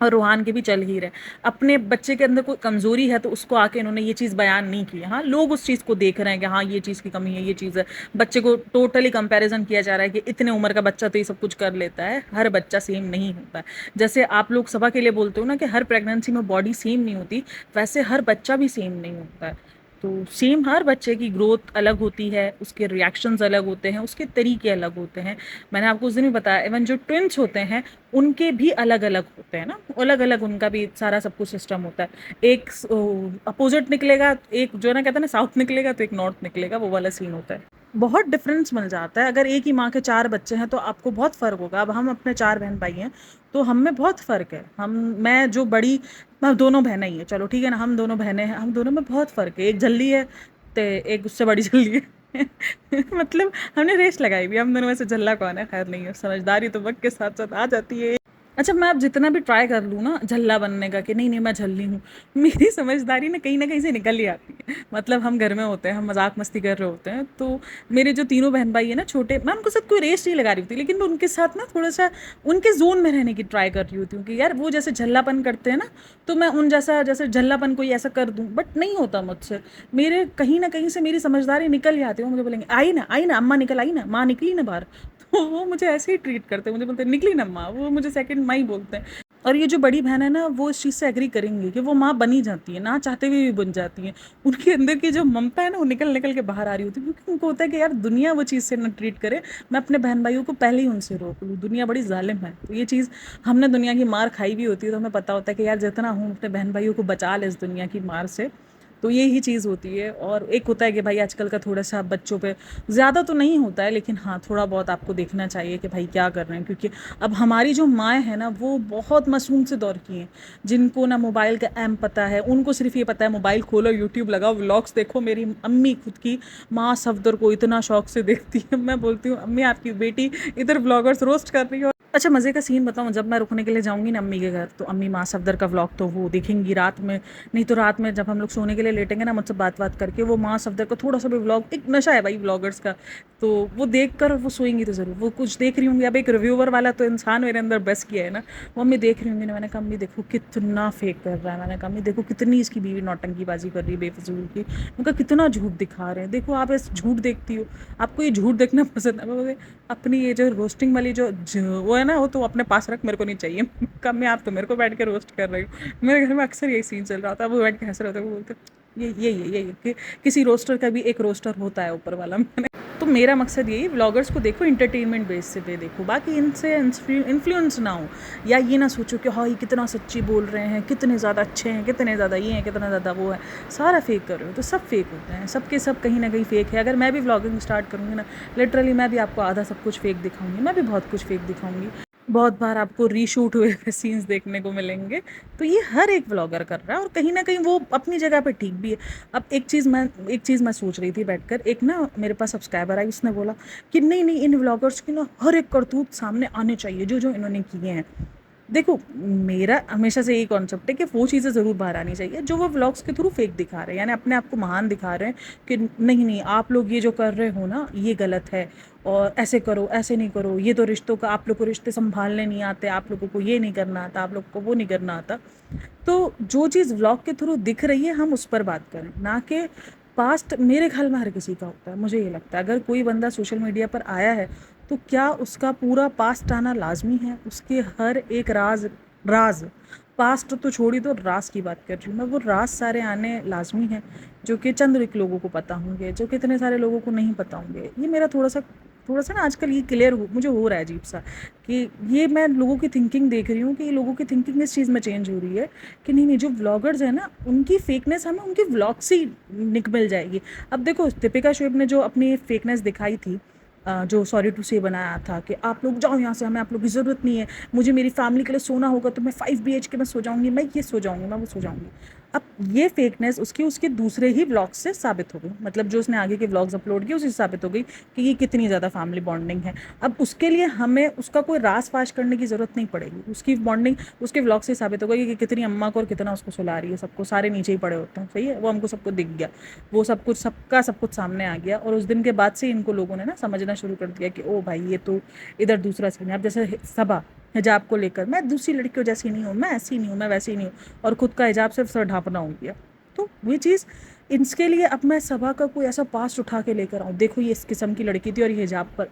और रोहान के भी चल ही रहे। अपने बच्चे के अंदर कोई कमज़ोरी है तो उसको आके इन्होंने ये चीज़ बयान नहीं की है। हाँ, लोग उस चीज़ को देख रहे हैं कि हाँ ये चीज़ की कमी है, ये चीज़ है। बच्चे को टोटली कंपैरिजन किया जा रहा है कि इतने उम्र का बच्चा तो ये सब कुछ कर लेता है। हर बच्चा सेम नहीं होता है। जैसे आप लोग सभा के लिए बोलते हो ना कि हर प्रेगनेंसी में बॉडी सेम नहीं होती, वैसे हर बच्चा भी सेम नहीं होता है। तो सेम हर बच्चे की ग्रोथ अलग होती है, उसके रिएक्शंस अलग होते हैं, उसके तरीके अलग होते हैं। मैंने आपको उस दिन भी बताया, इवन जो ट्विंस होते हैं उनके भी अलग अलग होते हैं ना, अलग अलग उनका भी सारा सब कुछ सिस्टम होता है। एक अपोजिट निकलेगा, एक जो ना कहते हैं ना साउथ निकलेगा तो एक नॉर्थ निकलेगा, वो वाला सीन होता है। बहुत डिफरेंस मिल जाता है। अगर एक ही माँ के 4 बच्चे हैं तो आपको बहुत फ़र्क होगा। अब हम अपने 4 बहन-भाई हैं, तो हम में बहुत फ़र्क है। मैं जो बड़ी, मैं दोनों बहनें ही हैं, चलो ठीक है ना, हम दोनों बहनें हैं, हम दोनों में बहुत फ़र्क है। एक झल्ली है, ते एक उससे बड़ी झल्ली है। मतलब हमने रेस लगाई हुई है, हम दोनों में से झल्ला कौन है। खैर नहीं है, समझदारी तो वक़्त के साथ-साथ आ जाती है। अच्छा, मैं अब जितना भी ट्राई कर लूँ ना झल्ला बनने का कि नहीं मैं झल्ली हूँ, मेरी समझदारी ना कहीं न कहीं से निकल ही आती है। मतलब हम घर में होते हैं, हम मज़ाक मस्ती कर रहे होते हैं, तो मेरे जो तीनों बहन-भाई हैं ना छोटे, मैं उनके साथ कोई रेस नहीं लगा रही होती, लेकिन मैं उनके साथ ना थोड़ा-सा उनके ज़ोन में रहने की ट्राई कर रही होती हूँ कि यार वो जैसे झल्लापन करते हैं ना, तो मैं उन जैसा जैसे झल्लापन कोई ऐसा कर दूँ, बट नहीं होता मुझसे। मेरे कहीं न कहीं से मेरी समझदारी निकल ही आती है। वो मुझे बोलेंगे, आई ना अम्मा निकल आई ना, माँ निकली ना बाहर।" तो वो मुझे ऐसे ही ट्रीट करते हैं, मुझे बोलते हैं, "निकली ना माँ।" वो मुझे सेकंड माँ ही बोलते हैं। और ये जो बड़ी बहन है ना, वो इस चीज़ से एग्री करेंगी कि वो माँ बन ही जाती है, ना चाहते हुए भी बन जाती हैं। उनके अंदर की जो ममता है ना, वो निकल-निकल के बाहर आ रही होती है, क्योंकि उनको होता है कि यार दुनिया वो चीज़ से ना ट्रीट करे, मैं अपने बहन-भाइयों को पहले ही उनसे रोक लूँ, दुनिया बड़ी ज़ालिम है। तो ये चीज़ हमने दुनिया की मार खाई भी होती है, तो हमें पता होता है कि यार जितना हूँ अपने बहन-भाइयों को बचा ले इस दुनिया की मार से, तो यही चीज़ होती है। और एक होता है कि भाई आजकल का थोड़ा-सा बच्चों पे ज़्यादा तो नहीं होता है, लेकिन हाँ, थोड़ा बहुत आपको देखना चाहिए कि भाई क्या कर रहे हैं, क्योंकि अब हमारी जो माएँ हैं ना, वो बहुत मासूम से दौर की हैं, जिनको ना मोबाइल का ऐम पता है, उनको सिर्फ़ ये पता है मोबाइल खोलो, यूट्यूब लगाओ, व्लॉग्स देखो। मेरी अम्मी खुद की माँ सफदर को इतना शौक से देखती है, मैं बोलती हूँ, "अम्मी आपकी बेटी इधर व्लॉगर्स रोस्ट कर रही है।" अच्छा, मज़े का सीन बताऊँ, जब मैं रुकने के लिए जाऊँगी ना अम्मी के घर, तो अम्मी माँ सफदर का व्लॉग तो वो देखेंगी रात में, नहीं तो रात में जब हम लोग सोने के लिए लेटेंगे ना मुझसे बात-वात करके, वो माँ सफदर का थोड़ा-सा भी व्लॉग, एक नशा है भाई व्लॉगर्स का, तो वो देख कर वो सोएँगी तो ज़रूर। वो कुछ देख रही होंगी, अब एक रिव्यूअर वाला तो इंसान मेरे अंदर बस किया है ना, वो अम्मी देख रही होंगी ना, मैंने कहा अम्मी देखो कितना फेक कर रहा है, मैंने कहा अम्मी देखो कितनी इसकी बीवी नौटंकीबाज़ी कर रही है बेफिज़ूल की, मैंने कहा कितना झूठ दिखा रहे हैं, देखो आप ऐसे झूठ देखती हो, आपको ये झूठ देखना पसंद है। मैं बोली अपनी ये जो रोस्टिंग वाली वो है ना, वो तो अपने पास रख, मेरे को नहीं चाहिए। कम में आप तो मेरे को बैठ के रोस्ट कर रही हो। मेरे घर में अक्सर यही सीन चल रहा था, वो बैठ के हंस रहे थे, वो बोलते यही कि किसी रोस्टर का भी एक रोस्टर होता है ऊपर वाला। मैंने तो मेरा मकसद यही, व्लॉगर्स को देखो इंटरटेनमेंट बेस से पे देखो, बाकी इनसे इन्फ्लुएंस ना हो, या ये ना सोचो कि हाँ ये कितना सच्ची बोल रहे हैं, कितने ज़्यादा अच्छे हैं, कितने ज़्यादा ये हैं, कितना ज़्यादा वो है। सारा फेक कर रहे हो तो सब फेक होते हैं, सबके सब कहीं ना कहीं फेक है। अगर मैं भी व्लॉगिंग स्टार्ट करूँगी ना, लिटरली मैं भी आपको आधा सब कुछ फेक दिखाऊंगी, मैं भी बहुत कुछ फेक दिखाऊंगी। बहुत बार आपको रीशूट हुए हुए सीन्स देखने को मिलेंगे। तो ये हर एक व्लॉगर कर रहा है, और कहीं न कहीं वो अपनी जगह पे ठीक भी है। अब एक चीज़ मैं सोच रही थी बैठकर, एक ना मेरे पास सब्सक्राइबर आई, उसने बोला कि नहीं इन व्लॉगर्स की ना हर एक करतूत सामने आने चाहिए जो इन्होंने किए हैं। देखो, मेरा हमेशा से यही कॉन्सेप्ट है कि वो चीज़ें ज़रूर बाहर आनी चाहिए जो वो व्लॉग्स के थ्रू फेक दिखा रहे हैं, यानी अपने आप को महान दिखा रहे हैं कि नहीं आप लोग ये जो कर रहे हो ना ये गलत है, और ऐसे करो, ऐसे नहीं करो, ये तो रिश्तों का, आप लोग को रिश्ते संभालने नहीं आते, आप लोगों को ये नहीं करना आता, आप लोग को वो नहीं करना आता। तो जो चीज़ व्लॉग के थ्रू दिख रही है हम उस पर बात करें, ना कि पास्ट। मेरे ख्याल में हर किसी का होता है, मुझे ये लगता है अगर कोई बंदा सोशल मीडिया पर आया है तो क्या उसका पूरा पास्ट आना लाजमी है, उसके हर एक राज पास्ट तो छोड़ी, तो राज की बात कर रही हूँ मैं, वो राज सारे आने लाजमी हैं जो कि चंद एक लोगों को पता होंगे, जो कितने सारे लोगों को नहीं पता होंगे। ये मेरा थोड़ा सा ना आजकल ये क्लियर मुझे हो रहा है अजीब सा, कि ये मैं लोगों की थिंकिंग देख रही हूँ कि ये लोगों की थिंकिंग इस चीज़ में चेंज हो रही है कि नहीं जो व्लॉगर्स हैं ना उनकी फेकनेस हमें उनके व्लॉग से ही मिल जाएगी। अब देखो दीपिका शुएब ने जो अपनी फेकनेस दिखाई थी, जो सॉरी टू से बनाया था कि आप लोग जाओ यहाँ से, हमें आप लोग की ज़रूरत नहीं है, मुझे मेरी फैमिली के लिए सोना होगा तो मैं 5 BHK में सो जाऊँगी, मैं ये सो जाऊँगी, मैं वो सो जाऊँगी। अब ये फेकनेस उसके दूसरे ही व्लॉग्स से साबित हो गई, मतलब जो उसने आगे के व्लॉग्स अपलोड किए उसी से साबित हो गई कि ये कितनी ज़्यादा फैमिली बॉन्डिंग है। अब उसके लिए हमें उसका कोई रास फाश करने की ज़रूरत नहीं पड़ेगी, उसकी बॉन्डिंग उसके व्लॉग से साबित हो गई कि कितनी अम्मा को और कितना उसको सुला रही है, सबको, सारे नीचे ही पड़े होते हैं, सही है, वो हमको सबको दिख गया, वो सब कुछ सब कुछ सामने आ गया। और उस दिन के बाद से इनको लोगों ने ना समझना शुरू कर दिया कि ओ भाई ये तो इधर दूसरा सीन है। अब जैसे सबा हिजाब को लेकर, मैं दूसरी लड़कियों जैसी नहीं हूँ, मैं ऐसी नहीं हूँ, मैं वैसी नहीं हूँ, और खुद का हिजाब सिर्फ सर ढाँपना हो गया। तो ये चीज़ इसके लिए अब मैं सबा का कोई ऐसा पास्ट उठा के लेकर आऊँ, देखो ये इस किस्म की लड़की थी और ये हिजाब पर,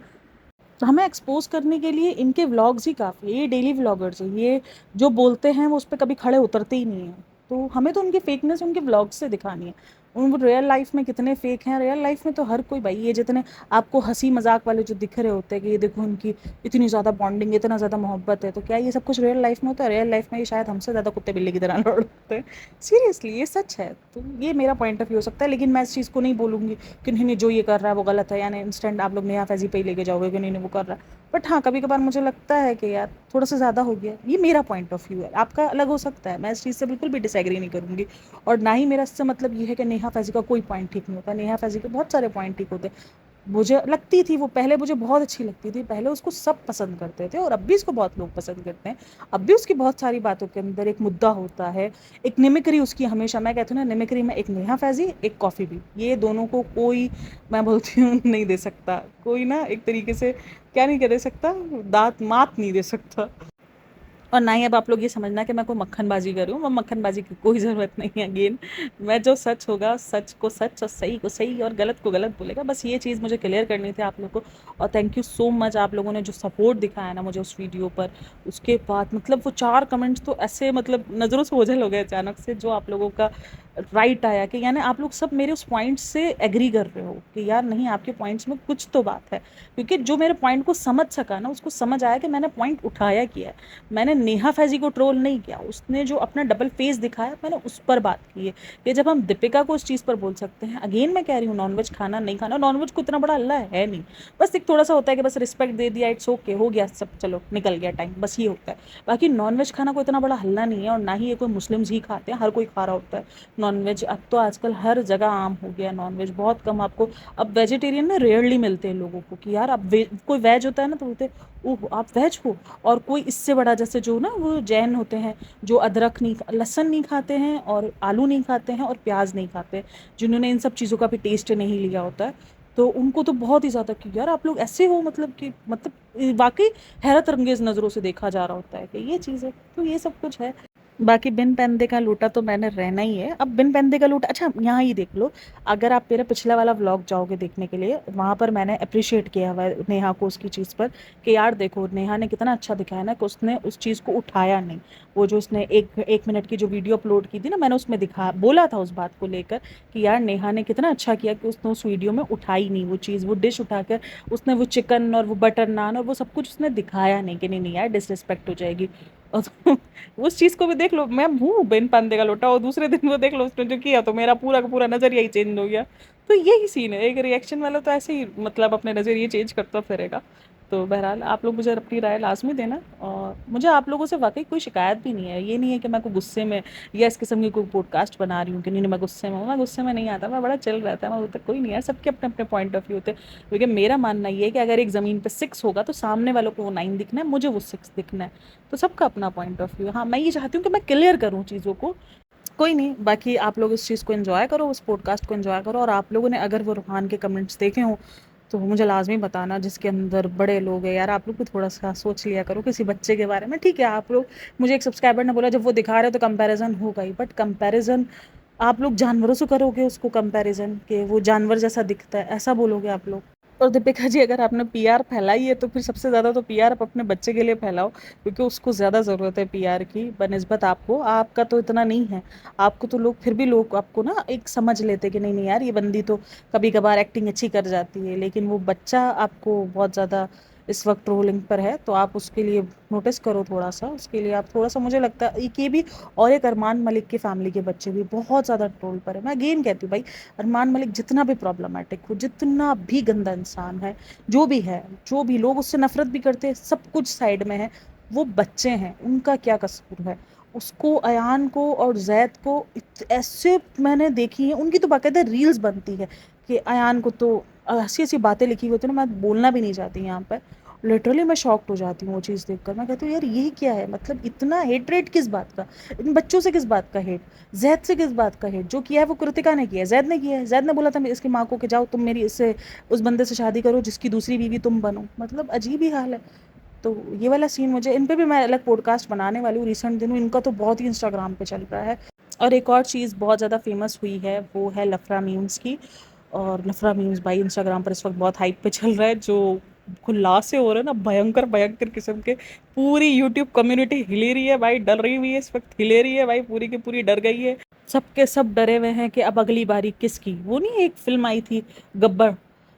तो हमें एक्सपोज करने के लिए इनके व्लॉग्स ही काफ़ी है। ये डेली व्लॉगर्स है, ये जो बोलते हैं वो उस पर कभी खड़े उतरते ही नहीं हैं, तो हमें तो उनकी फेकनेस उनके व्लॉग से दिखानी है। उन रियल लाइफ में कितने फेक हैं। रियल लाइफ में तो हर कोई भाई, ये जितने आपको हंसी मजाक वाले जो दिख रहे होते हैं कि ये देखो उनकी इतनी ज़्यादा बॉन्डिंग, इतना ज़्यादा मोहब्बत है, तो क्या ये सब कुछ रियल लाइफ में होता है? रियल लाइफ में ये शायद हमसे ज़्यादा कुत्ते बिल्ली की तरह लड़ते हैं। सीरियसली ये सच है। तो ये मेरा पॉइंट ऑफ व्यू हो सकता है, लेकिन मैं इस चीज़ को नहीं बोलूँगी कि नहीं नहीं जो ये कर रहा है वो गलत है, यानी इंस्टेंट आप लोग नेहा फैज़ी पे ही लेके जाओगे कि नहीं नहीं वो कर रहा है। बट हाँ, कभी कभार मुझे लगता है कि यार थोड़ा सा ज़्यादा हो गया। ये मेरा पॉइंट ऑफ व्यू है, आपका अलग हो सकता है, मैं इस चीज़ से बिल्कुल भी डिसएग्री नहीं करूँगी। और ना ही मेरा इससे मतलब ये है कि नेहा फैज़ी का कोई पॉइंट ठीक नहीं होता। नेहा फैज़ी के बहुत सारे पॉइंट ठीक होते। मुझे लगती थी वो पहले, मुझे बहुत अच्छी लगती थी पहले, उसको सब पसंद करते थे और अब भी उसको बहुत लोग पसंद करते हैं। अब भी उसकी बहुत सारी बातों के अंदर एक मुद्दा होता है, एक मिमिक्री उसकी हमेशा, मैं कहती हूँ ना मिमिक्री में एक नेहा फैज़ी एक कॉफ़ी भी, ये दोनों को कोई, मैं बोलती हूँ नहीं दे सकता कोई ना, एक तरीके से क्या नहीं दे सकता, दांत मात नहीं दे सकता। और ना ही अब आप लोग ये समझना कि मैं कोई मक्खनबाजी कर रही हूँ, मैं मक्खनबाजी की कोई ज़रूरत नहीं है। अगेन, मैं जो सच होगा सच को सच और सही को सही और गलत को गलत बोलेगा, बस ये चीज़ मुझे क्लियर करनी थी आप लोग को। और थैंक यू सो मच आप लोगों ने जो सपोर्ट दिखाया ना मुझे उस वीडियो पर। उसके बाद मतलब वो 4 कमेंट्स तो ऐसे मतलब नज़रों से ओझल हो गए अचानक से, जो आप लोगों का राइट आया कि यानी आप लोग सब मेरे उस पॉइंट से एग्री कर रहे हो कि यार नहीं, आपके पॉइंट्स में कुछ तो बात है। क्योंकि जो मेरे पॉइंट को समझ सका ना, उसको समझ आया कि मैंने पॉइंट उठाया किया है। मैंने नेहा फैज़ी को ट्रोल नहीं किया, उसने जो अपना डबल फेस दिखाया मैंने उस पर बात की है कि जब हम दीपिका को उस चीज़ पर बोल सकते हैं। अगेन मैं कह रही हूँ, नॉनवेज खाना नहीं खाना, नॉनवेज को इतना बड़ा हल्ला है नहीं, बस एक थोड़ा सा होता है कि बस रिस्पेक्ट दे दिया, इट्स ओके, हो गया सब, चलो निकल गया टाइम, बस ये होता है। बाकी नॉनवेज खाना कोई इतना बड़ा हल्ला नहीं है, और ना ही ये कोई मुस्लिम्स ही खाते हैं, हर कोई खा रहा होता है नॉनवेज। अब तो आजकल हर जगह आम हो गया नॉनवेज, बहुत कम आपको अब वेजिटेरियन ना रेयरली मिलते हैं लोगों को कि यार अब कोई वेज होता है ना तो बोलते हैं ओह आप वेज हो। और कोई इससे बड़ा, जैसे जो ना वो जैन होते हैं जो अदरक नहीं, लहसुन नहीं खाते हैं और आलू नहीं खाते हैं और प्याज नहीं खाते, जिन्होंने इन सब चीज़ों का भी टेस्ट नहीं लिया होता है, तो उनको तो बहुत ही ज़्यादा कि यार आप लोग ऐसे हो, मतलब कि मतलब वाकई हैरत अंगेज नज़रों से देखा जा रहा होता है कि ये चीज़ है। तो ये सब कुछ है। बाकी बिन पैंदे का लूटा तो मैंने रहना ही है। अब बिन पैंदे का लूटा, अच्छा यहाँ ही देख लो, अगर आप मेरा पिछला वाला व्लॉग जाओगे देखने के लिए, वहाँ पर मैंने अप्रिशिएट किया हुआ है नेहा को उसकी चीज़ पर कि यार देखो नेहा ने कितना अच्छा दिखाया ना कि उसने उस चीज़ को उठाया नहीं। वो जो उसने एक मिनट की जो वीडियो अपलोड की थी ना, मैंने उसमें दिखा बोला था उस बात को लेकर कि यार नेहा ने कितना अच्छा किया कि उसने उस वीडियो में उठाई नहीं वो चीज़, वो डिश उठाकर उसने वो चिकन और वो बटर नान और वो सब कुछ उसने दिखाया नहीं कि नहीं नहीं यार डिसरिस्पेक्ट हो जाएगी। और उस चीज़ को भी देख लो, मैं हूँ बिन पांदे का लोटा, और दूसरे दिन वो देख लो उसने जो किया तो मेरा पूरा का पूरा नज़रिया ही चेंज हो गया। तो यही सीन है, एक रिएक्शन वाला तो ऐसे ही मतलब अपने नज़रिए चेंज करता फिरेगा। तो बहरहाल आप लोग मुझे अपनी राय लाजमी देना, और मुझे आप लोगों से वाकई कोई शिकायत भी नहीं है। ये नहीं है कि मैं कोई गुस्से में या इस किस्म की कोई पॉडकास्ट बना रही हूँ कि नहीं नहीं मैं गुस्से में हूँ, मैं गुस्से में नहीं आता, मैं बड़ा चिल रहता है, मैं बोलता कोई नहीं है, सबके अपने अपने पॉइंट ऑफ व्यू होते हैं। क्योंकि मेरा मानना ये है कि अगर एक ज़मीन पे 6 होगा तो सामने वालों को वो 9 दिखना है, मुझे वो 6 दिखना है। तो सबका अपना पॉइंट ऑफ व्यू। हाँ, मैं ये चाहती हूँ कि मैं क्लियर करूँ चीज़ों को। कोई नहीं, बाकी आप लोग इस चीज़ को एंजॉय करो, उस पॉडकास्ट को एंजॉय करो, और आप लोगों ने अगर वो रूहान के कमेंट्स देखे हों तो मुझे लाजमी बताना, जिसके अंदर बड़े लोग हैं यार, आप लोग भी थोड़ा सा सोच लिया करो किसी बच्चे के बारे में। ठीक है, आप लोग, मुझे एक सब्सक्राइबर ने बोला जब वो दिखा रहे हो तो कंपैरिजन होगा ही, बट कंपैरिजन आप लोग जानवरों से करोगे उसको कंपैरिजन, कि वो जानवर जैसा दिखता है, ऐसा बोलोगे आप लोग। और दीपिका जी, अगर आपने पीआर फैलाई है तो फिर सबसे ज़्यादा तो पीआर आप अपने बच्चे के लिए फैलाओ, क्योंकि उसको ज़्यादा ज़रूरत है पीआर की बनिस्बत आपको। आपका तो इतना नहीं है, आपको तो लोग फिर भी लोग आपको ना एक समझ लेते कि नहीं नहीं यार ये बंदी तो कभी कभार एक्टिंग अच्छी कर जाती है, लेकिन वो बच्चा आपको बहुत ज़्यादा इस वक्त ट्रोलिंग पर है, तो आप उसके लिए नोटिस करो थोड़ा सा, उसके लिए आप थोड़ा सा, मुझे लगता है कि ये भी, और एक अरमान मलिक की फैमिली के बच्चे भी बहुत ज़्यादा ट्रोल पर है। मैं अगेन कहती हूँ भाई, अरमान मलिक जितना भी प्रॉब्लमेटिक हो, जितना भी गंदा इंसान है, जो भी है, जो भी लोग उससे नफरत भी करते हैं, सब कुछ साइड में है, वो बच्चे हैं, उनका क्या कसूर है। उसको, अयान को और जैद को ऐसे मैंने देखी है, उनकी तो बाकायदा रील्स बनती है कि अयान को तो ऐसी ऐसी बातें लिखी हुई होती है ना, मैं बोलना भी नहीं चाहती यहाँ पर। लिटरली मैं शॉक्ड हो जाती हूँ वो चीज़ देखकर। मैं कहती हूँ यार यही क्या है, मतलब इतना हेटरेट किस बात का, इन बच्चों से किस बात का हेट, जैद से किस बात का हेट। जो किया है वो कृतिका ने किया है, जैद ने किया है। जैद ने बोला था इसकी माँ को कि जाओ तुम मेरी इससे, उस बंदे से शादी करो जिसकी दूसरी बीवी तुम बनो। मतलब अजीब ही हाल है। तो ये वाला सीन, मुझे इन पे भी मैं अलग पॉडकास्ट बनाने वाली हूँ रिसेंट दिनों, इनका तो बहुत ही इंस्टाग्राम पे चल रहा है। और एक और चीज़ बहुत ज़्यादा फेमस हुई है, वो है लफड़ा मीम्स की। और लफड़ा मीम्स भाई इंस्टाग्राम पर इस वक्त बहुत हाइप पे चल रहा है, जो खुलासे हो रहे हैं ना भयंकर भयंकर किस्म के। पूरी यूट्यूब कम्युनिटी हिली रही है भाई, डर रही हुई है इस वक्त, हिले रही है भाई, पूरी की पूरी डर गई है। सबके सब डरे हुए हैं कि अब अगली बारी किसकी। वो नहीं एक फिल्म आई थी गब्बर,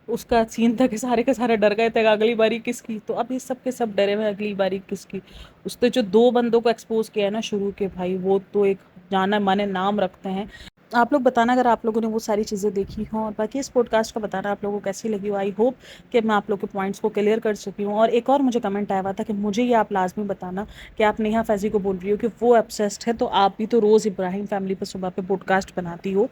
उसका सीन था कि सारे के सारे डर गए थे अगली बारी किसकी। तो अब ये सब के सब डरे हुए हैं अगली बारी किसकी। उसने जो 2 बंदों को एक्सपोज किया है ना शुरू के, भाई वो तो एक जाना माने नाम रखते हैं। आप लोग बताना अगर आप लोगों ने वो सारी चीज़ें देखी हों, और बाकी इस पॉडकास्ट का बताना आप लोगों को कैसी लगी हो। आई होप कि मैं आप लोग के पॉइंट्स को क्लियर कर चुकी हूँ। और एक और मुझे कमेंट आया हुआ था कि मुझे ये आप लाजमी बताना कि आप नेहा फैज़ी को बोल रही हो कि वो ऑब्सेस्ड है, तो आप भी तो रोज़ इब्राहिम फैमिली पर सुबह पे पॉडकास्ट बनाती हो।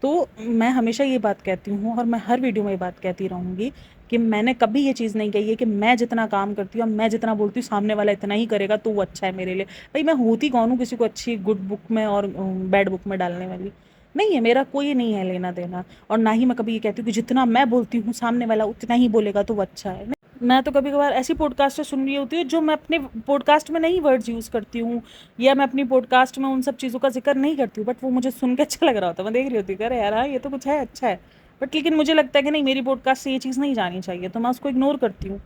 तो मैं हमेशा ये बात कहती हूँ और मैं हर वीडियो में ये बात कहती रहूँगी कि मैंने कभी ये चीज़ नहीं कही है कि मैं जितना काम करती हूँ, मैं जितना बोलती हूँ सामने वाला इतना ही करेगा तो वो अच्छा है मेरे लिए। भाई मैं होती कौन हूँ किसी को अच्छी गुड बुक में और बैड बुक में डालने वाली। नहीं है, मेरा कोई नहीं है लेना देना। और ना ही मैं कभी ये कहती हूँ कि जितना मैं बोलती हूँ सामने वाला उतना ही बोलेगा तो वो अच्छा है। मैं तो कभी कभार ऐसी पॉडकास्ट सुन रही होती है जो मैं अपने पॉडकास्ट में नहीं वर्ड्स यूज़ करती हूँ, या मैं अपनी पॉडकास्ट में उन सब चीज़ों का जिक्र नहीं करती हूँ, बट वो मुझे सुन के अच्छा लग रहा होता है। मैं देख रही होती हूँ अरे यार हाँ ये तो कुछ है अच्छा है, बट लेकिन मुझे लगता है कि नहीं मेरी पॉडकास्ट से ये चीज़ नहीं जानी चाहिए, तो मैं उसको इग्नोर करती हूँ।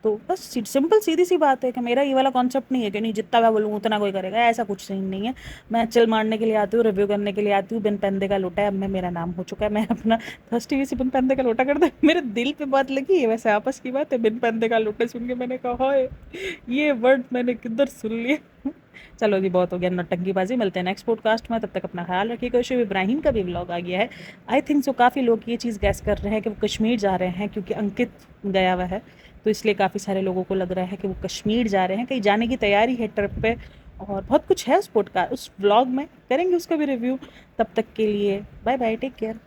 तो बस सिंपल सीधी सी बात है कि मेरा ये वाला कॉन्सेप्ट नहीं है कि नहीं जितना मैं बोलूँ उतना कोई करेगा, ऐसा कुछ नहीं है। मैं चिल मारने के लिए आती हूँ, रिव्यू करने के लिए आती हूँ। बिन पेंदे का लोटा है, अब मैं मेरा नाम हो चुका है, मैं अपना थर्स्टी वी सी बिन पेंदे का लोटा कर दे। मेरे दिल पे बात लगी है, वैसे आपस की बात है। बिन पेंदे का लोटा सुन के मैंने कहा हाय ये वर्ड मैंने किधर सुन लिया। चलो जी बहुत हो गया नौटंकीबाजी, मिलते हैं नेक्स्ट पॉडकास्ट में, तब तक अपना ख्याल रखिएगा। शिव इब्राहिम का भी व्लॉग आ गया है। आई थिंक सो काफ़ी लोग ये चीज़ गैस कर रहे हैं कि वो कश्मीर जा रहे हैं क्योंकि अंकित गया हुआ है, तो इसलिए काफ़ी सारे लोगों को लग रहा है कि वो कश्मीर जा रहे हैं, कहीं जाने की तैयारी है ट्रिप पे। और बहुत कुछ है उस पॉडकास्ट उस व्लॉग में, करेंगे उसका भी रिव्यू। तब तक के लिए बाय बाय, टेक केयर।